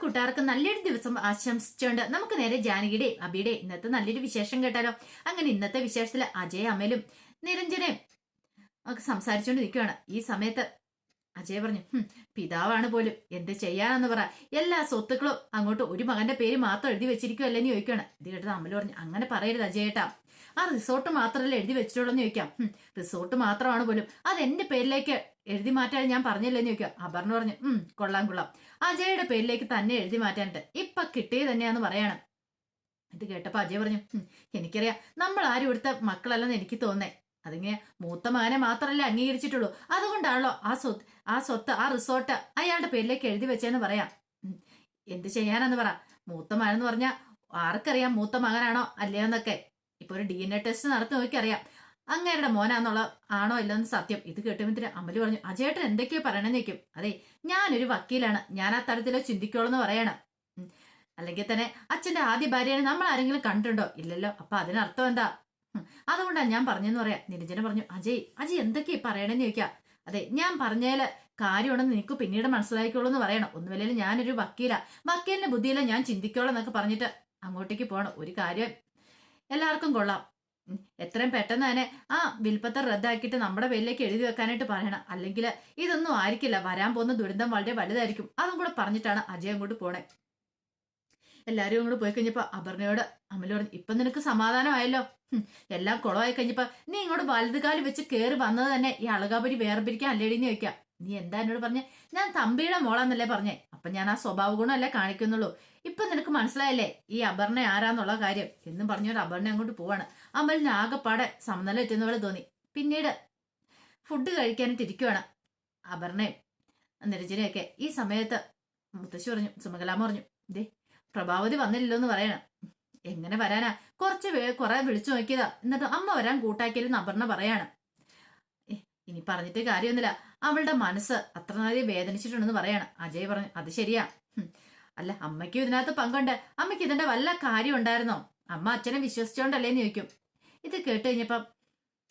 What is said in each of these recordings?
കൂട്ടുകാർക്ക് നല്ലൊരു ദിവസം ആശംസിച്ചുകൊണ്ട് നമുക്ക് നേരെ ജാനകിയുടെ അബിയുടെ ഇന്നത്തെ നല്ലൊരു വിശേഷം കേട്ടാലോ. അങ്ങനെ ഇന്നത്തെ വിശേഷത്തില് അജയ് അമലും നിരഞ്ജനയും ഒക്കെ സംസാരിച്ചുകൊണ്ട് നിൽക്കുകയാണ്. ഈ സമയത്ത് അജയ് പറഞ്ഞു, പിതാവാണ് പോലും എന്ത് ചെയ്യാനെന്ന് പറ, എല്ലാ സ്വത്തുക്കളും അങ്ങോട്ട് ഒരു മകന്റെ പേര് മാത്രം എഴുതി വെച്ചിരിക്കുമല്ലെന്ന് ചോദിക്കുകയാണ്. ഇത് കേട്ടത് അമല് പറഞ്ഞു, അങ്ങനെ പറയരുത് അജയേട്ടാ, ആ റിസോർട്ട് മാത്രമല്ലേ എഴുതി വെച്ചിട്ടുള്ളൂ എന്ന് ചോദിക്കാം. റിസോർട്ട് മാത്രമാണ് പോലും, അത് എന്റെ പേരിലേക്ക് എഴുതി മാറ്റാൻ ഞാൻ പറഞ്ഞില്ലെന്ന് ചോദിക്കുക. അപർണ പറഞ്ഞു, കൊള്ളാം കൊള്ളാം, അജയുടെ പേരിലേക്ക് തന്നെ എഴുതി മാറ്റാനിട്ട് ഇപ്പൊ കിട്ടിയത് തന്നെയാന്ന് പറയാണ്. ഇത് കേട്ടപ്പോ അജയ് പറഞ്ഞു, എനിക്കറിയാം നമ്മൾ ആരും ഇവിടുത്തെ മക്കളല്ലെന്ന് എനിക്ക് തോന്നേ, അതിങ്ങനെ മൂത്ത മകനെ മാത്രമല്ലേ അംഗീകരിച്ചിട്ടുള്ളൂ, അതുകൊണ്ടാണല്ലോ ആ സ്വത്ത് ആ റിസോർട്ട് അയാളുടെ പേരിലേക്ക് എഴുതി വെച്ചെന്ന് പറയാം. എന്ത് ചെയ്യാനെന്ന് പറ, മൂത്ത മകൻ എന്ന് പറഞ്ഞാൽ ആർക്കറിയാം മൂത്ത മകനാണോ അല്ലയോന്നൊക്കെ. ഇപ്പൊ ഒരു DNA ടെസ്റ്റ് നടത്തി നോക്കിയറിയാം അങ്ങേരുടെ മോനാന്നുള്ള ആണോ ഇല്ലെന്ന് സത്യം. ഇത് കേട്ടുമ്പത്തിന് അമല് പറഞ്ഞു, അജയേട്ടൻ എന്തൊക്കെയോ പറയണെന്ന് ചോദിക്കും. അതെ, ഞാനൊരു വക്കീലാണ്, ഞാൻ ആ തരത്തിലോ ചിന്തിക്കോളൂ എന്ന് പറയണം. അല്ലെങ്കിൽ തന്നെ അച്ഛന്റെ ആദ്യ ഭാര്യനെ നമ്മൾ ആരെങ്കിലും കണ്ടിട്ടുണ്ടോ? ഇല്ലല്ലോ. അപ്പൊ അതിനർത്ഥം എന്താ? അതുകൊണ്ടാണ് ഞാൻ പറഞ്ഞെന്ന് പറയാം. നിരഞ്ജന പറഞ്ഞു, അജയ് എന്തൊക്കെയാ പറയണെന്ന് ചോദിക്കാം. അതെ, ഞാൻ പറഞ്ഞാല് കാര്യമുണ്ടെന്ന് നിനക്ക് പിന്നീട് മനസ്സിലാക്കിക്കോളൂ എന്ന് പറയണം. ഒന്നുമില്ലെങ്കിലും ഞാനൊരു വക്കീലിന്റെ ബുദ്ധിയില ഞാൻ ചിന്തിക്കോളൂ എന്നൊക്കെ പറഞ്ഞിട്ട് അങ്ങോട്ടേക്ക് പോകണം. ഒരു കാര്യം എല്ലാവർക്കും കൊള്ളാം, എത്രയും പെട്ടെന്ന് തന്നെ ആ വിൽപ്പത്തർ റദ്ദാക്കിയിട്ട് നമ്മുടെ പേരിലേക്ക് എഴുതി വെക്കാനായിട്ട് പറയണം. അല്ലെങ്കിൽ ഇതൊന്നും ആയിരിക്കില്ല, വരാൻ പോകുന്ന ദുരന്തം വളരെ വലുതായിരിക്കും. അതും കൂടെ പറഞ്ഞിട്ടാണ് അജയ് അങ്ങോട്ട് പോണേ. എല്ലാരും അങ്ങോട്ട് പോയി കഴിഞ്ഞപ്പോ അപർണയോട് അമല് പറഞ്ഞു, ഇപ്പൊ നിനക്ക് സമാധാനമായല്ലോ, എല്ലാം കുളമായി കഴിഞ്ഞപ്പോ നീ ഇങ്ങോട്ട് വലതുകാലി വെച്ച് കയറി വന്നത് തന്നെ ഈ അളകാപുരി വേർപിരിക്കാൻ അല്ലേടിന്ന് ചോദിക്കാം. നീ എന്താ എന്നോട് പറഞ്ഞേ? ഞാൻ തമ്പിയുടെ മോളാന്നല്ലേ പറഞ്ഞേ. അപ്പൊ ഞാൻ ആ സ്വഭാവ ഗുണമല്ലേ കാണിക്കുന്നുള്ളൂ. ഇപ്പൊ നിനക്ക് മനസ്സിലായല്ലേ ഈ അപർണ ആരാന്നുള്ള കാര്യം എന്നും പറഞ്ഞൊരു അപർണ അങ്ങോട്ട് പോവാണ്. അമലിന് ആകെപ്പാടെ സമനില എത്തുന്ന പോലെ തോന്നി. പിന്നീട് ഫുഡ് കഴിക്കാനായിട്ട് ഇരിക്കുവാണ് അപർണയും നിരഞ്ജനയൊക്കെ. ഈ സമയത്ത് മുത്തശ്ശി പറഞ്ഞു, സുമകലാമ്മ പറഞ്ഞു, ദേ പ്രഭാവതി വന്നില്ലല്ലോ എന്ന് പറയണം. എങ്ങനെ വരാനാ, കുറെ വിളിച്ചു നോക്കിയതാ, എന്നിട്ട് അമ്മ വരാൻ കൂട്ടാക്കിയെന്ന് അപർണ പറയാണ്. ഇനി പറഞ്ഞിട്ട് കാര്യമൊന്നുമില്ല, അവളുടെ മനസ്സ് അത്ര നേരം വേദനിച്ചിട്ടുണ്ടെന്ന് പറയാണ്. അജയ് പറഞ്ഞു, അത് ശരിയാ, അല്ല അമ്മയ്ക്കും ഇതിനകത്ത് പങ്കുണ്ട്, അമ്മയ്ക്ക് ഇതിന്റെ വല്ല കാര്യം ഉണ്ടായിരുന്നോ? അമ്മ അച്ഛനെ വിശ്വസിച്ചോണ്ടല്ലേന്ന് ചോദിക്കും. ഇത് കേട്ട് കഴിഞ്ഞപ്പം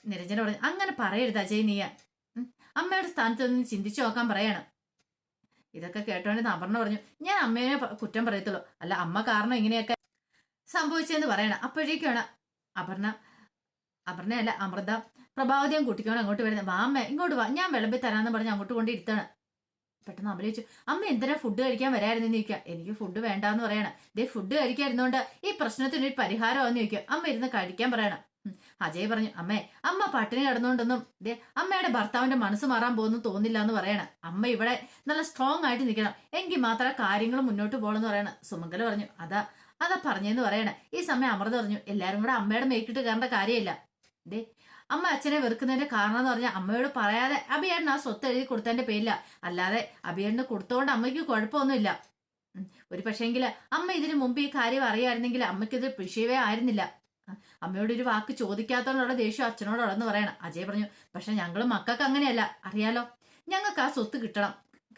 നിരഞ്ജന പറഞ്ഞു, അങ്ങനെ പറയരുത് അജയ്, നീയ അമ്മയുടെ സ്ഥാനത്ത് നിന്ന് ചിന്തിച്ചു നോക്കാൻ പറയാണ്. ഇതൊക്കെ കേട്ടോണ്ട് അപർണ പറഞ്ഞു, ഞാൻ അമ്മേനെ കുറ്റം പറയത്തുള്ളൂ, അല്ല അമ്മ കാരണം ഇങ്ങനെയൊക്കെ സംഭവിച്ചെന്ന് പറയണം. അപ്പോഴേക്കാണ് അപർണയല്ല അമൃത പ്രഭാവതിയും കുട്ടിക്കോണം അങ്ങോട്ട് വരുന്നത്. വാ അമ്മ ഇങ്ങോട്ട് വാ, ഞാൻ വിളമ്പി തരാന്ന് പറഞ്ഞ് അങ്ങോട്ട് കൊണ്ടിരുത്താണ്. പെട്ടെന്ന് അമല ചോദിച്ചു, അമ്മ എന്തിനാ ഫുഡ് കഴിക്കാൻ വരായിരുന്നെന്ന് ചോദിക്കുക. എനിക്ക് ഫുഡ് വേണ്ടാന്ന് പറയണം. ഇതേ ഫുഡ് കഴിക്കാതിരുന്നോണ്ട് ഈ പ്രശ്നത്തിന് ഒരു പരിഹാരമാണെന്ന് ചോദിക്കുക. അമ്മ ഇരുന്ന് കഴിക്കാൻ പറയണം. അജയ് പറഞ്ഞു, അമ്മ പട്ടിണി കിടന്നുകൊണ്ടൊന്നും അമ്മയുടെ ഭർത്താവിന്റെ മനസ്സ് മാറാൻ പോകുന്നു തോന്നില്ല എന്ന് പറയണം. അമ്മ ഇവിടെ നല്ല സ്ട്രോങ് ആയിട്ട് നിൽക്കണം, എങ്കിൽ മാത്രമേ കാര്യങ്ങൾ മുന്നോട്ട് പോകണമെന്ന് പറയണം. സുമംഗല പറഞ്ഞു, അതാ പറഞ്ഞെന്ന് പറയണേ. ഈ സമയം അമൃത പറഞ്ഞു, എല്ലാരും കൂടെ അമ്മയുടെ മേക്കിട്ട് കയറേണ്ട കാര്യമില്ല. അമ്മ അച്ഛനെ വെറുക്കുന്നതിന്റെ കാരണം എന്ന് പറഞ്ഞാൽ അമ്മയോട് പറയാതെ അഭിയേട്ടന് ആ സ്വത്ത് എഴുതി കൊടുത്തതിന്റെ പേരില്ല, അല്ലാതെ അഭിയേട്ടന് കൊടുത്തോണ്ട് അമ്മയ്ക്ക് കുഴപ്പമൊന്നുമില്ല. ഒരു പക്ഷേങ്കില് അമ്മ ഇതിനു മുമ്പ് ഈ കാര്യം അറിയായിരുന്നെങ്കിൽ അമ്മയ്ക്കിത് വിഷയമേ ആയിരുന്നില്ല. അമ്മയോട് ഒരു വാക്ക് ചോദിക്കാത്തോണ്ടുള്ള ദേഷ്യം അച്ഛനോടുള്ളതെന്ന് പറയണം. അജയ് പറഞ്ഞു, പക്ഷെ ഞങ്ങള് മക്കൾക്ക് അങ്ങനെയല്ല, അറിയാലോ, ഞങ്ങൾക്ക് ആ സ്വത്ത്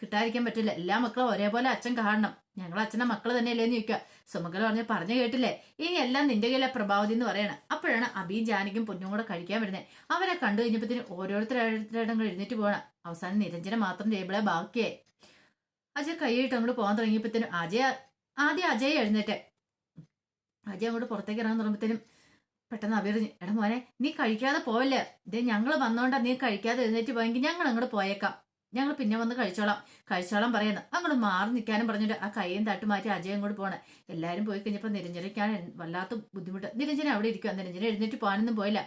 കിട്ടാതിരിക്കാൻ പറ്റില്ല, എല്ലാ മക്കളും ഒരേപോലെ അച്ഛൻ കാണണം, ഞങ്ങൾ അച്ഛനെ മക്കള് തന്നെയല്ലേന്ന് ചോദിക്കുക. സുമംഗല പറഞ്ഞു കേട്ടില്ലേ, ഇനി എല്ലാം നിന്റെ കയ്യിലെ പ്രഭാവതി എന്ന് പറയണം. അപ്പോഴാണ് അബിയും ജാനകിയും പൊന്നും കൂടെ കഴിക്കാൻ വരുന്നത്. അവരെ കണ്ടു കഴിഞ്ഞപ്പത്തിന് ഓരോരുത്തരുടെ എഴുന്നേറ്റ് പോകണം. അവസാനം നിരഞ്ജന മാത്രം ടേബിളെ ബാക്കിയായി. അജയ് കൈയിട്ട് അങ്ങോട്ട് പോകാൻ തുടങ്ങിയപ്പോഴത്തേനും ആദ്യം അജയ് എഴുന്നേറ്റെ. അജയ് അങ്ങോട്ട് പുറത്തേക്ക് ഇറങ്ങാൻ തുടങ്ങുമ്പോഴത്തേനും പെട്ടെന്ന് അഭിറിഞ്ഞു, എടാ മോനെ നീ കഴിക്കാതെ പോവല്ലേ, ഇതേ ഞങ്ങൾ വന്നോണ്ടാ നീ കഴിക്കാതെ എഴുന്നേറ്റ് പോയെങ്കിൽ ഞങ്ങൾ അങ്ങോട്ട് പോയേക്കാം, ഞങ്ങൾ പിന്നെ വന്ന് കഴിച്ചോളാം പറയുന്നു. അങ്ങോട്ട് മാറി നിൽക്കാനും പറഞ്ഞിട്ട് ആ കൈയും തട്ട് മാറ്റി അജയ് അങ്ങോട്ട് പോകണം. എല്ലാരും പോയി കഴിഞ്ഞപ്പോൾ നിരഞ്ജനയ്ക്കാണ് വല്ലാത്ത ബുദ്ധിമുട്ട്. നിരഞ്ജന അവിടെ ഇരിക്കുക, നിരഞ്ജന എഴുന്നേറ്റ് പോകാനൊന്നും പോയില്ല.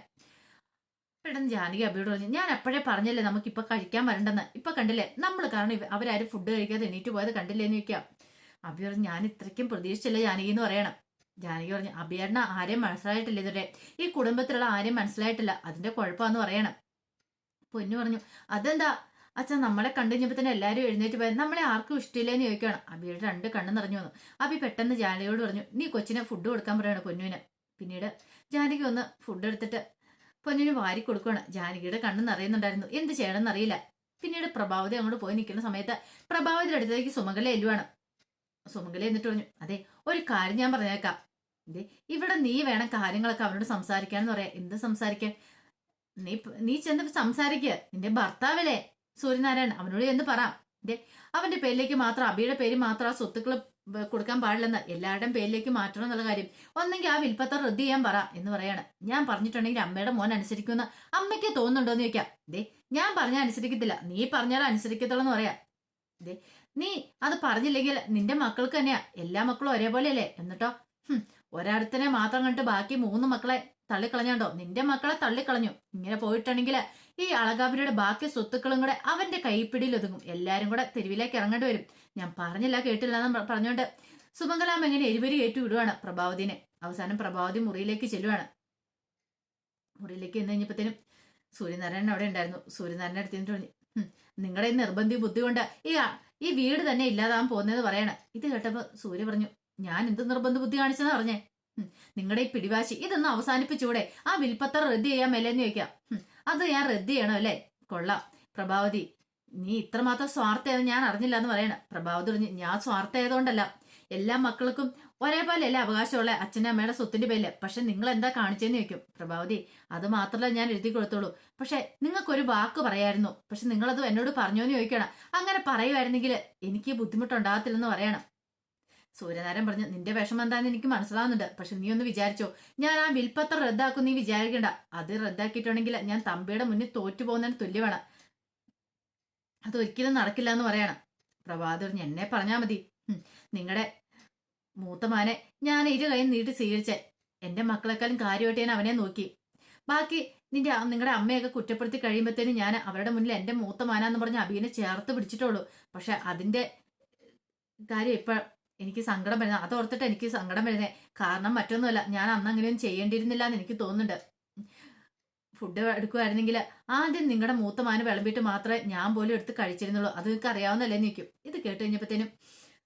പെട്ടെന്ന് ജാനകി അബിയോട് പറഞ്ഞു, ഞാൻ എപ്പോഴേ പറഞ്ഞല്ലേ നമുക്കിപ്പൊ കഴിക്കാൻ വരണ്ടെന്ന്, ഇപ്പൊ കണ്ടില്ലേ നമ്മൾ കാരണം അവരാരും ഫുഡ് കഴിക്കാതെ എണീറ്റ് പോയത് കണ്ടില്ലേന്ന് ചോദിക്കാം. അബി പറഞ്ഞു, ഞാൻ ഇത്രയ്ക്കും പ്രതീക്ഷിച്ചില്ല ജാനകി എന്ന് പറയണം. ജാനകി പറഞ്ഞു, അബിയേട്ടന ആരെയും മനസ്സിലായിട്ടില്ല, ഇതുവരെ ഈ കുടുംബത്തിലുള്ള ആരെയും മനസ്സിലായിട്ടില്ല, അതിന്റെ കുഴപ്പമാന്ന് പറയണം. പൊന്നു പറഞ്ഞു, അതെന്താ അച്ഛൻ നമ്മളെ കണ്ടു കഴിഞ്ഞപ്പോ തന്നെ എല്ലാരും എഴുന്നേറ്റ് പോയത്, നമ്മളെ ആർക്കും ഇഷ്ടമില്ലെന്ന് ചോദിക്കുകയാണ്. അബിയുടെ രണ്ട് കണ്ണ് നിറഞ്ഞു വന്നു. അബി പെട്ടെന്ന് ജാനകിയോട് പറഞ്ഞു, നീ കൊച്ചിനെ ഫുഡ് കൊടുക്കാൻ പറയണം പൊന്നുവിന്. പിന്നീട് ജാനകി ഒന്ന് ഫുഡ് എടുത്തിട്ട് പൊന്നിന് വാരി കൊടുക്കുകയാണ്. ജാനകിയുടെ കണ്ണ് നിറയുന്നുണ്ടായിരുന്നു, എന്ത് ചെയ്യണമെന്ന് അറിയില്ല. പിന്നീട് പ്രഭാവതി അങ്ങോട്ട് പോയി നിൽക്കുന്ന സമയത്ത് പ്രഭാവതിയുടെ അടുത്തേക്ക് സുമംഗല എല്ലുവാണ്. സുമംഗല എന്നിട്ട് പറഞ്ഞു, അതെ ഒരു കാര്യം ഞാൻ പറഞ്ഞേക്കാം, ഇവിടെ നീ വേണം കാര്യങ്ങളൊക്കെ അവനോട് സംസാരിക്കാന്ന് പറയാം. എന്ത് സംസാരിക്കാൻ? നീ ചെന്ന് സംസാരിക്കുക, നിന്റെ ഭർത്താവല്ലേ സൂര്യനാരായണൻ, അവനോട് എന്ത് പറ, ദേ അവന്റെ പേരിലേക്ക് മാത്രം, അബിയുടെ പേര് മാത്രം ആ സ്വത്തുക്കൾ കൊടുക്കാൻ പാടില്ലെന്ന്, എല്ലാവരുടെയും പേരിലേക്ക് മാറ്റണം എന്നുള്ള കാര്യം. ഒന്നെങ്കിൽ ആ വിൽപ്പത്ര റദ്ദ് ചെയ്യാൻ പറ എന്ന് പറയാണ്. ഞാൻ പറഞ്ഞിട്ടുണ്ടെങ്കിൽ അമ്മയുടെ മോൻ അനുസരിക്കുമെന്ന് അമ്മയ്ക്ക് തോന്നുന്നുണ്ടോ എന്ന് ചോദിക്കാം. ദേ ഞാൻ പറഞ്ഞാൽ അനുസരിക്കത്തില്ല, നീ പറഞ്ഞാൽ അനുസരിക്കത്തുള്ളൂ എന്ന് പറയാം. ദേ നീ അത് പറഞ്ഞില്ലെങ്കിൽ നിന്റെ മക്കൾക്ക് തന്നെയാ, എല്ലാ മക്കളും ഒരേപോലെയല്ലേ. എന്നിട്ടോ ഒരാടത്തിനെ മാത്രം കണ്ടിട്ട് ബാക്കി 3 മക്കളെ തള്ളിക്കളഞ്ഞോണ്ടോ? നിന്റെ മക്കളെ തള്ളിക്കളഞ്ഞു. ഇങ്ങനെ പോയിട്ടുണ്ടെങ്കിൽ ഈ അളകാപുരിയുടെ ബാക്കി സ്വത്തുക്കളും കൂടെ അവന്റെ കൈപ്പിടിയിൽ ഒതുങ്ങും. എല്ലാരും കൂടെ തെരുവിലേക്ക് ഇറങ്ങേണ്ടി വരും. ഞാൻ പറഞ്ഞില്ല കേട്ടില്ല എന്ന് പറഞ്ഞോണ്ട് സുമംഗലാം എങ്ങനെ എരിപരി കയറ്റി വിടുവാണ് പ്രഭാവതിനെ. അവസാനം പ്രഭാവതി മുറിയിലേക്ക് ചെല്ലുവാണ്. മുറിയിലേക്ക് എന്ന് കഴിഞ്ഞപ്പോഴത്തേനും സൂര്യനാരായണൻ അവിടെ ഉണ്ടായിരുന്നു. സൂര്യനാരായണൻ അടുത്ത് പറഞ്ഞു, നിങ്ങളുടെ ഈ നിർബന്ധി ബുദ്ധി കൊണ്ട് ഈ വീട് തന്നെ ഇല്ലാതാൻ പോകുന്നതെന്ന് പറയണം. ഇത് കേട്ടപ്പോ സൂര്യ പറഞ്ഞു, ഞാൻ എന്ത് നിർബന്ധ ബുദ്ധി കാണിച്ചെന്നാ പറഞ്ഞേ? നിങ്ങളുടെ ഈ പിടിവാശി ഇതൊന്ന് അവസാനിപ്പിച്ചൂടെ? ആ വിൽപ്പത്ര റദ്ദ് ചെയ്യാൻ മേലെന്ന് ചോദിക്കാം. അത് ഞാൻ റദ്ദ് ചെയ്യണോ അല്ലേ? കൊള്ളാം പ്രഭാവതി, നീ ഇത്രമാത്രം സ്വാർത്ഥമായത് ഞാൻ അറിഞ്ഞില്ല എന്ന് പറയണം. പ്രഭാവതി പറഞ്ഞു, ഞാൻ സ്വാർത്ഥമായതുകൊണ്ടല്ല, എല്ലാ മക്കൾക്കും ഒരേപോലെ അല്ലേ അവകാശമുള്ള അച്ഛൻ്റെ അമ്മയുടെ സ്വത്തിന്റെ പേരില്. പക്ഷെ നിങ്ങൾ എന്താ കാണിച്ചെന്ന് ചോദിക്കും. പ്രഭാവതി, അത് മാത്രമല്ല ഞാൻ എഴുതി കൊടുത്തോളൂ, പക്ഷെ നിങ്ങൾക്കൊരു വാക്ക് പറയായിരുന്നു, പക്ഷെ നിങ്ങളത് എന്നോട് പറഞ്ഞോന്ന് ചോദിക്കണം. അങ്ങനെ പറയുമായിരുന്നെങ്കിൽ എനിക്ക് ബുദ്ധിമുട്ടുണ്ടാകത്തില്ലെന്ന് പറയണം. സൂര്യനാരായണൻ പറഞ്ഞു, നിന്റെ വിഷമം എന്താന്ന് എനിക്ക് മനസ്സിലാവുന്നുണ്ട്, പക്ഷെ നീ ഒന്ന് വിചാരിച്ചോ, ഞാൻ ആ വിൽപ്പത്രം റദ്ദാക്കും നീ വിചാരിക്കണ്ട. അത് റദ്ദാക്കിയിട്ടുണ്ടെങ്കിൽ ഞാൻ തമ്പിയുടെ മുന്നിൽ തോറ്റു പോകുന്നതിന് തുല്യമാണ്, അതൊരിക്കലും നടക്കില്ല എന്ന് പറയണം. പ്രഭാത് പറഞ്ഞു, എന്നെ പറഞ്ഞാൽ മതി, നിങ്ങളുടെ മൂത്തമാനെ ഞാൻ ഇരു കൈ നീട്ടി സ്വീകരിച്ചേ, എന്റെ മക്കളെക്കാളും കാര്യമായിട്ട് ഞാൻ അവനെ നോക്കി. ബാക്കി നിങ്ങളുടെ അമ്മയൊക്കെ കുറ്റപ്പെടുത്തി കഴിയുമ്പോഴത്തേനും ഞാൻ അവരുടെ മുന്നിൽ എന്റെ മൂത്തമാനാന്ന് പറഞ്ഞ് അബീനെ ചേർത്ത് പിടിച്ചിട്ടുള്ളൂ. പക്ഷെ അതിന്റെ കാര്യം ഇപ്പൊ എനിക്ക് സങ്കടം വരുന്നത്, അതോർത്തിട്ട് എനിക്ക് സങ്കടം വരുന്നത്. കാരണം മറ്റൊന്നുമല്ല, ഞാൻ അന്ന് അങ്ങനെയൊന്നും ചെയ്യേണ്ടിയിരുന്നില്ല എന്ന് എനിക്ക് തോന്നുന്നുണ്ട്. ഫുഡ് എടുക്കുമായിരുന്നെങ്കിൽ ആദ്യം നിങ്ങളുടെ മൂത്തമാന് വിളമ്പിയിട്ട് മാത്രമേ ഞാൻ പോലും എടുത്ത് കഴിച്ചിരുന്നുള്ളൂ, അത് നിങ്ങൾക്ക് അറിയാവുന്നല്ലേ നിൽക്കും. ഇത് കേട്ട് കഴിഞ്ഞപ്പോഴത്തേനും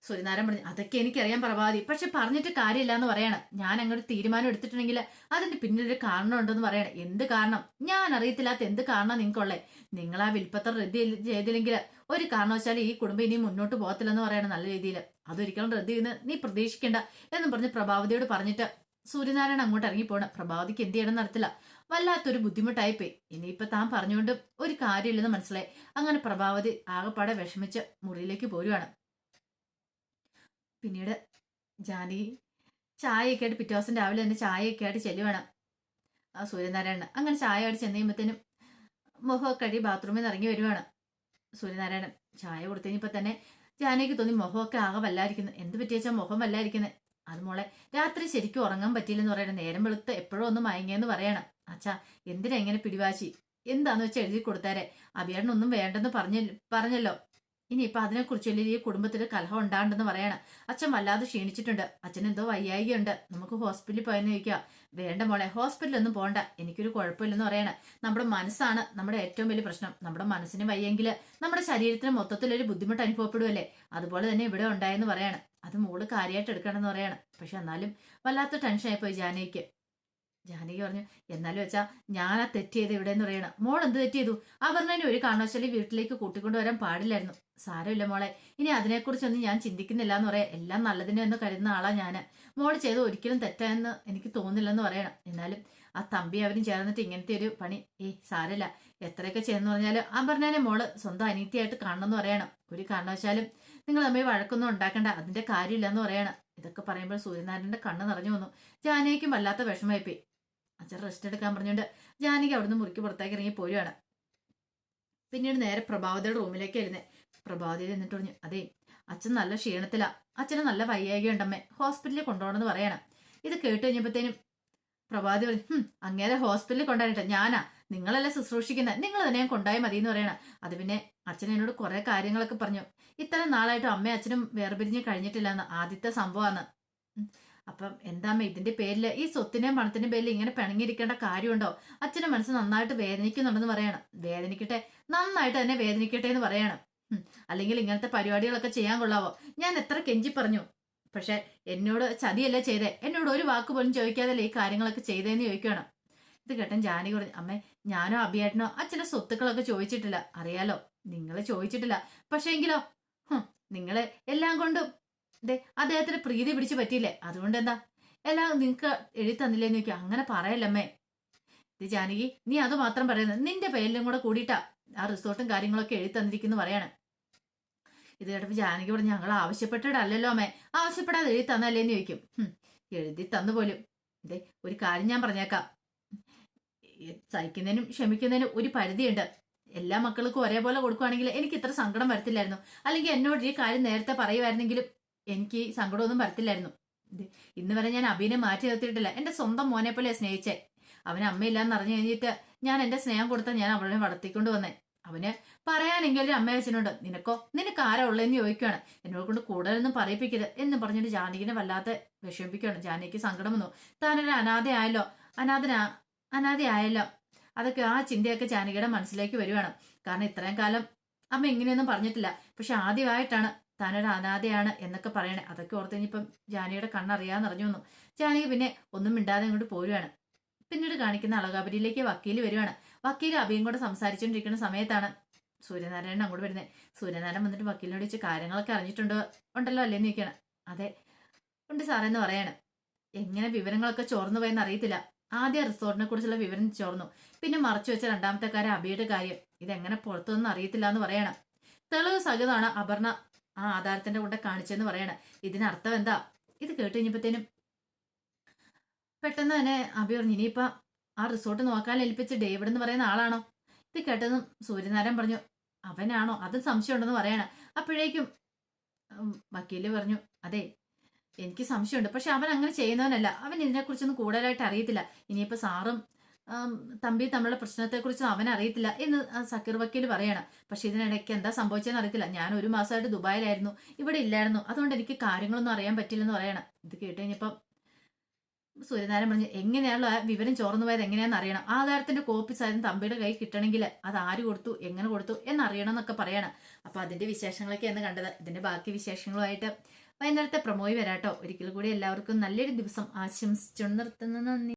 സൂര്യനാരായണൻ പറഞ്ഞു, അതൊക്കെ എനിക്കറിയാൻ പ്രഭാതി, പക്ഷെ പറഞ്ഞിട്ട് കാര്യമില്ല എന്ന് പറയണം. ഞാൻ അങ്ങോട്ട് തീരുമാനം എടുത്തിട്ടുണ്ടെങ്കിൽ അതിന്റെ പിന്നിലൊരു കാരണം ഉണ്ടെന്ന് പറയണം. എന്ത് കാരണം? ഞാൻ അറിയത്തില്ലാത്ത എന്ത് കാരണം നിങ്ങൾക്കുള്ളേ? നിങ്ങൾ ആ വിൽപ്പത്രം റദ്ദ് ചെയ്തില്ലെങ്കിൽ ഒരു കാരണവശാലും ഈ കുടുംബം ഇനി മുന്നോട്ട് പോകത്തില്ലെന്ന് പറയണം നല്ല രീതിയിൽ. അതൊരിക്കലും റദ്ദ് ചെയ്യുന്ന നീ പ്രതീക്ഷിക്കേണ്ട എന്നും പറഞ്ഞ് പ്രഭാവതിയോട് പറഞ്ഞിട്ട് സൂര്യനാരായണൻ അങ്ങോട്ട് ഇറങ്ങിപ്പോണം. പ്രഭാവതിക്ക് എന്ത് ചെയ്യണം നടത്തില്ല, വല്ലാത്തൊരു ബുദ്ധിമുട്ടായിപ്പോയി. ഇനിയിപ്പൊ താൻ പറഞ്ഞുകൊണ്ട് ഒരു കാര്യമില്ലെന്ന് മനസ്സിലായി. അങ്ങനെ പ്രഭാവതി ആകെപ്പാടെ വിഷമിച്ച് മുറിയിലേക്ക് പോരുവാണ്. പിന്നീട് ജാനകി ചായയൊക്കെ ആയിട്ട് പിറ്റേ ദിവസം രാവിലെ തന്നെ ചായയൊക്കെ ആയിട്ട് ചെല്ലുവാണ് സൂര്യനാരായണൻ. അങ്ങനെ ചായ ആയിട്ട് ചെന്ന് കഴിയുമ്പോഴത്തേനും മുഖമൊക്കെ കഴുകി ബാത്റൂമിൽ നിന്ന് ഇറങ്ങി വരുവാണ് സൂര്യനാരായണൻ. ചായ കൊടുത്തു കഴിഞ്ഞപ്പോൾ തന്നെ ജാനകിക്ക് തോന്നി മുഖമൊക്കെ ആകെ വല്ലായിരിക്കുന്നു. എന്ത് പറ്റിയെച്ചാൽ മുഖം വല്ലായിരിക്കുന്നത്? അത് മോളെ രാത്രി ശരിക്കും ഉറങ്ങാൻ പറ്റിയില്ലെന്ന് പറയണം. നേരം വെളുത്ത് എപ്പോഴും ഒന്ന് മയങ്ങിയെന്ന് പറയണം. അച്ഛാ എന്തിനാ ഇങ്ങനെ പിടിവാശി? എന്താന്ന് വെച്ചാൽ എഴുതി കൊടുത്താരെ. അഭിയേട്ടനൊന്നും വേണ്ടെന്ന് പറഞ്ഞല്ലോ. ഇനിയിപ്പൊ അതിനെക്കുറിച്ച് വലിയ ഈ കുടുംബത്തിൽ കലഹം ഉണ്ടാണ്ടെന്ന് പറയണം. അച്ഛൻ വല്ലാതെ ക്ഷീണിച്ചിട്ടുണ്ട്, അച്ഛൻ എന്തോ വയ്യായികയുണ്ട്, നമുക്ക് ഹോസ്പിറ്റലിൽ പോയെന്ന് ചോദിക്കുക. വേണ്ട മോളെ, ഹോസ്പിറ്റലൊന്നും പോകണ്ട, എനിക്കൊരു കുഴപ്പമില്ലെന്ന് പറയണം. നമ്മുടെ മനസ്സാണ് നമ്മുടെ ഏറ്റവും വലിയ പ്രശ്നം. നമ്മുടെ മനസ്സിന് വയ്യെങ്കിൽ നമ്മുടെ ശരീരത്തിന് മൊത്തത്തിലൊരു ബുദ്ധിമുട്ട് അനുഭവപ്പെടുമല്ലേ, അതുപോലെ തന്നെ ഇവിടെ ഉണ്ടായെന്ന് പറയണം. അത് മോള് കാര്യമായിട്ട് എടുക്കണമെന്ന് പറയണം. പക്ഷെ എന്നാലും വല്ലാത്ത ടെൻഷനായി പോയി ജാനകിക്ക്. ജാനകി പറഞ്ഞു, എന്നാലും വെച്ചാ ഞാനാ തെറ്റ് ചെയ്ത് ഇവിടെ എന്ന് പറയണം. മോൾ എന്ത് തെറ്റ് ചെയ്തു? അപർണനെ ഒരു കാരണവശാലും വീട്ടിലേക്ക് കൂട്ടിക്കൊണ്ടുവരാൻ പാടില്ലായിരുന്നു. സാരമില്ല മോളെ, ഇനി അതിനെക്കുറിച്ചൊന്നും ഞാൻ ചിന്തിക്കുന്നില്ല എന്ന് പറയാം. എല്ലാം നല്ലതിനെ എന്ന് കരുതുന്ന ആളാ ഞാന്. മോള് ചെയ്ത് ഒരിക്കലും തെറ്റായെന്ന് എനിക്ക് തോന്നില്ലെന്ന് പറയണം. എന്നാലും ആ തമ്പി അവരും ചേർന്നിട്ട് ഇങ്ങനത്തെ ഒരു പണി സാരമില്ല, എത്രയൊക്കെ ചെയ്യുന്നു പറഞ്ഞാലും അപർണനെ മോള് സ്വന്തം അനീതിയായിട്ട് കാണണമെന്ന് പറയണം. ഒരു കാരണവശാലും നിങ്ങൾ തമ്മിൽ വഴക്കൊന്നും ഉണ്ടാക്കണ്ട, അതിന്റെ കാര്യമില്ലെന്ന് പറയണം. ഇതൊക്കെ പറയുമ്പോൾ സൂര്യനാരായണന്റെ കണ്ണ് നിറഞ്ഞു വന്നു. ജാനകിക്കും വല്ലാത്ത വിഷമമായിപ്പോയി. അച്ഛൻ റെസ്റ്റ് എടുക്കാൻ പറഞ്ഞുകൊണ്ട് ജാനകി അവിടുന്ന് മുറിക്ക് പുറത്തേക്ക് ഇറങ്ങി പോരുവാണ്. പിന്നീട് നേരെ പ്രഭാവതിയുടെ റൂമിലേക്ക് ഇരുന്നേ. പ്രഭാവതിയിൽ എന്നിട്ട് പറഞ്ഞു, അതെ അച്ഛൻ നല്ല ക്ഷീണത്തിലാ, അച്ഛന് നല്ല വയ്യായിക ഉണ്ടമ്മേ, ഹോസ്പിറ്റലിൽ കൊണ്ടുപോകണമെന്ന് പറയണം. ഇത് കേട്ട് കഴിഞ്ഞപ്പോഴത്തേനും പ്രഭാവതി പറഞ്ഞു, അങ്ങേരെ ഹോസ്പിറ്റലിൽ കൊണ്ടുപോയിട്ട് ഞാനാ, നിങ്ങളല്ലേ ശുശ്രൂഷിക്കുന്നത്, നിങ്ങൾ തന്നെ ഞാൻ കൊണ്ടുപോയി മതി എന്ന് പറയണം. അത് പിന്നെ അച്ഛൻ എന്നോട് കുറെ കാര്യങ്ങളൊക്കെ പറഞ്ഞു. ഇത്രയും നാളായിട്ടും അമ്മയും അച്ഛനും വേർപിരിഞ്ഞ് കഴിഞ്ഞിട്ടില്ല എന്ന്, ആദ്യത്തെ സംഭവമാണ്. അപ്പം എന്താമ്മ ഇതിന്റെ പേരിൽ, ഈ സ്വത്തിന്റെയും പണത്തിന്റെയും പേരിൽ ഇങ്ങനെ പിണങ്ങിയിരിക്കേണ്ട കാര്യമുണ്ടോ? അച്ഛന്റെ മനസ്സ് നന്നായിട്ട് വേദനിക്കുന്നുണ്ടെന്ന് പറയണം. വേദനിക്കട്ടെ, നന്നായിട്ട് തന്നെ വേദനിക്കട്ടെ എന്ന് പറയണം. അല്ലെങ്കിൽ ഇങ്ങനത്തെ പരിപാടികളൊക്കെ ചെയ്യാൻ കൊള്ളാവോ? ഞാൻ എത്ര കെഞ്ചി പറഞ്ഞു, പക്ഷെ എന്നോട് ചതിയല്ലേ ചെയ്തേ, എന്നോട് ഒരു വാക്ക് പോലും ചോദിക്കാതല്ലേ ഈ കാര്യങ്ങളൊക്കെ ചെയ്തേന്ന് ചോദിക്കുകയാണ്. ഇത് കേട്ടൻ ജാനകി പറഞ്ഞു, അമ്മേ ഞാനോ അഭിയേട്ടനോ അച്ഛന്റെ സ്വത്തുക്കളൊക്കെ ചോദിച്ചിട്ടില്ല, അറിയാലോ നിങ്ങൾ ചോദിച്ചിട്ടില്ല. പക്ഷെ എങ്കിലോ നിങ്ങളെ എല്ലാം കൊണ്ടും അദ്ദേഹത്തിന് പ്രീതി പിടിച്ചു പറ്റിയില്ലേ, അതുകൊണ്ട് എന്താ എല്ലാം നിങ്ങൾക്ക് എഴുതി തന്നില്ലേന്ന് ചോദിക്കുക. അങ്ങനെ പറയല്ലമ്മേ. ഇത് ജാനകി, നീ അത് മാത്രം പറയുന്നത്, നിന്റെ പേരിലും കൂടെ കൂടിയിട്ടാ ആ റിസോർട്ടും കാര്യങ്ങളൊക്കെ എഴുതി തന്നിരിക്കുന്നു പറയാണ്. ഇത് കേട്ടപ്പോൾ ജാനകി പറഞ്ഞു, ഞങ്ങൾ ആവശ്യപ്പെട്ടിട്ടല്ലല്ലോ അമ്മേ, ആവശ്യപ്പെടാതെ എഴുതി തന്നല്ലേന്ന് ചോദിക്കും. എഴുതി തന്നു പോലും. ഇതേ ഒരു കാര്യം ഞാൻ പറഞ്ഞേക്കാം, സഹിക്കുന്നതിനും ക്ഷമിക്കുന്നതിനും ഒരു പരിധിയുണ്ട്. എല്ലാ മക്കൾക്കും ഒരേപോലെ കൊടുക്കുവാണെങ്കിൽ എനിക്ക് ഇത്ര സങ്കടം വരത്തില്ലായിരുന്നു. അല്ലെങ്കിൽ എന്നോട് ഈ കാര്യം നേരത്തെ പറയുമായിരുന്നെങ്കിലും എനിക്ക് സങ്കടമൊന്നും വരത്തില്ലായിരുന്നു. ഇന്ന് വരെ ഞാൻ അഭിനെ മാറ്റി നിർത്തിയിട്ടില്ല. എന്റെ സ്വന്തം മോനെ പോലെ സ്നേഹിച്ചേ. അവന് അമ്മയില്ലാന്ന് അറിഞ്ഞു കഴിഞ്ഞിട്ട് ഞാൻ എന്റെ സ്നേഹം കൊടുത്ത ഞാൻ അവളെ വളർത്തിക്കൊണ്ട് വന്നേ. അവന് പറയാനെങ്കിലും അമ്മ അച്ഛനുണ്ട്. നിനക്ക് ആരാ ഉള്ളതെന്ന് ചോദിക്കുകയാണ്. എന്നോട് കൊണ്ട് കൂടുതലൊന്നും പറയിപ്പിക്കരുത് എന്ന് പറഞ്ഞിട്ട് ജാനകിനെ വല്ലാതെ വിഷമിപ്പിക്കുകയാണ്. ജാനകിക്ക് സങ്കടം വന്നു. താനൊരു അനാഥയായല്ലോ. അതൊക്കെ ആ ചിന്തയൊക്കെ ജാനകിയുടെ മനസ്സിലേക്ക് വരുവാണ്. കാരണം ഇത്രയും കാലം അമ്മ ഇങ്ങനെയൊന്നും പറഞ്ഞിട്ടില്ല. പക്ഷെ ആദ്യമായിട്ടാണ് താനൊരു അനാഥയാണ് എന്നൊക്കെ പറയണേ. അതൊക്കെ ഓർത്ത് കഴിഞ്ഞപ്പം ജാനകിയുടെ കണ്ണറിയാന്ന് അറിഞ്ഞു വന്നു. ജാനകി പിന്നെ ഒന്നും മിണ്ടാതെ ഇങ്ങോട്ട് പോരുവാണ്. പിന്നീട് കാണിക്കുന്ന അളകാപുരിയിലേക്ക് വക്കീല് വരുവാണ്. വക്കീൽ അഭിയും കൂടെ സംസാരിച്ചുകൊണ്ടിരിക്കുന്ന സമയത്താണ് സൂര്യനാരായണൻ അങ്ങോട്ട് വരുന്നത്. സൂര്യനാരായണൻ വന്നിട്ട് വക്കീലിനോട് ചോദിച്ച് കാര്യങ്ങളൊക്കെ ഉണ്ടല്ലോ അല്ലേന്ന് ചോദിക്കുകയാണ്. അതെ ഉണ്ട് സാറേന്ന് പറയാണ്. എങ്ങനെ വിവരങ്ങളൊക്കെ ചോർന്നു പോയെന്ന് അറിയത്തില്ല. ആദ്യം റിസോർട്ടിനെ കുറിച്ചുള്ള വിവരം ചോർന്നു, പിന്നെ മറച്ചു വെച്ച രണ്ടാമത്തെ കാര്യം അബിയുടെ കാര്യം. ഇതെങ്ങനെ പുറത്തൊന്നും അറിയത്തില്ല എന്ന് പറയണം. തെളിവ് സഹിതമാണ് അപർണ ആ ആധാരത്തിന്റെ കൊണ്ട് കാണിച്ചെന്ന് പറയണം. ഇതിനർത്ഥം എന്താ? ഇത് കേട്ട് കഴിഞ്ഞപ്പോഴത്തേനും പെട്ടെന്ന് തന്നെ അബി പറഞ്ഞു, ഇനിയിപ്പ ആ റിസോർട്ട് നോക്കാൻ ഏൽപ്പിച്ച് ഡേവിഡ് എന്ന് പറയുന്ന ആളാണോ? ഇത് കേട്ടതും സൂര്യനാരായണൻ പറഞ്ഞു, അവനാണോ? അതും സംശയമുണ്ടെന്ന് പറയണം. അപ്പോഴേക്കും വക്കീല് പറഞ്ഞു, അതെ എനിക്ക് സംശയമുണ്ട്, പക്ഷെ അവൻ അങ്ങനെ ചെയ്യുന്നവനല്ല. അവൻ ഇതിനെക്കുറിച്ചൊന്നും കൂടുതലായിട്ട് അറിയത്തില്ല. ഇനിയിപ്പോ സാറും തമ്പി തമ്മിലുള്ള പ്രശ്നത്തെക്കുറിച്ചും അവൻ അറിയത്തില്ല എന്ന് സക്കീർ വക്കീൽ പറയണം. പക്ഷെ ഇതിനിടയ്ക്ക് എന്താ സംഭവിച്ചതെന്ന് അറിയത്തില്ല. ഞാൻ ഒരു മാസമായിട്ട് ദുബായിലായിരുന്നു, ഇവിടെ ഇല്ലായിരുന്നു. അതുകൊണ്ട് എനിക്ക് കാര്യങ്ങളൊന്നും അറിയാൻ പറ്റില്ലെന്ന് പറയണം. ഇത് കേട്ട് കഴിഞ്ഞപ്പം സൂര്യനാരായണൻ പറഞ്ഞു, എങ്ങനെയാണല്ലോ ആ വിവരം ചോർന്നു പോയത് എങ്ങനെയാണെന്ന് അറിയണം. ആധാരത്തിന്റെ കോപ്പി സാധനം തമ്പിയുടെ കൈ കിട്ടണമെങ്കിൽ അത് ആര് കൊടുത്തു, എങ്ങനെ കൊടുത്തു എന്നറിയണം എന്നൊക്കെ പറയണം. അപ്പൊ അതിന്റെ വിശേഷങ്ങളൊക്കെയാണ് കണ്ടത്. ഇതിന്റെ ബാക്കി വിശേഷങ്ങളുമായിട്ട് വൈകുന്നേരത്തെ പ്രമോയി വരാട്ടോ. ഒരിക്കൽ കൂടി എല്ലാവർക്കും നല്ലൊരു ദിവസം ആശംസിച്ചു നിർത്തുന്നു. നന്ദി.